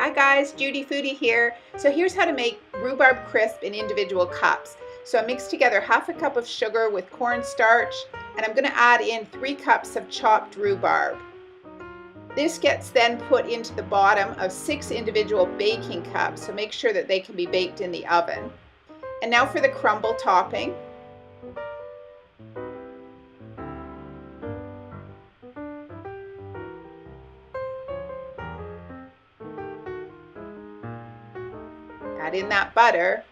Hi guys, Judy Foodie here. So here's how to make rhubarb crisp in individual cups. So I mixed together half a cup of sugar with cornstarch, and I'm going to add in 3 cups of chopped rhubarb. This gets then put into the bottom of 6 individual baking cups, so make sure that they can be baked in the oven. And now for the crumble topping. Add in that butter,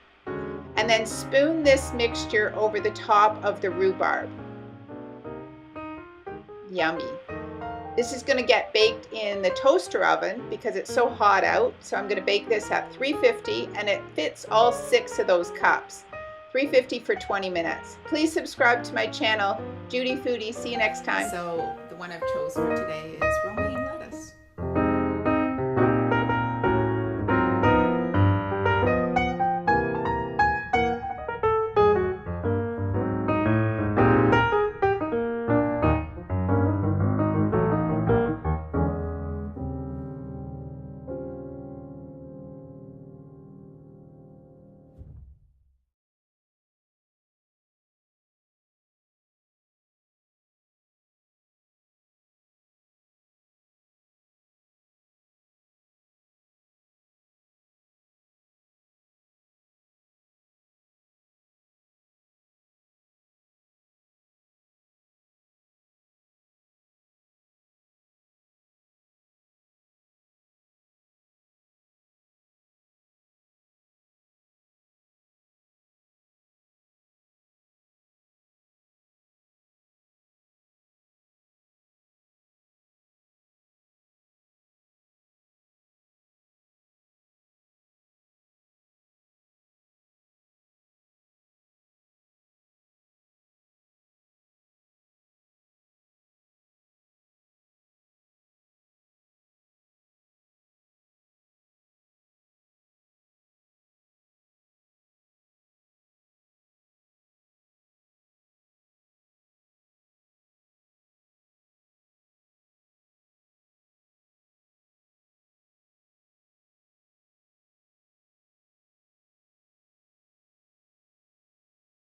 and then spoon this mixture over the top of the rhubarb. Yummy. This is going to get baked in the toaster oven because it's so hot out. So I'm going to bake this at 350, and it fits all 6 of those cups. 350 for 20 minutes. Please subscribe to my channel, Judy Foodie. See you next time. So the one I've chosen for today is romaine.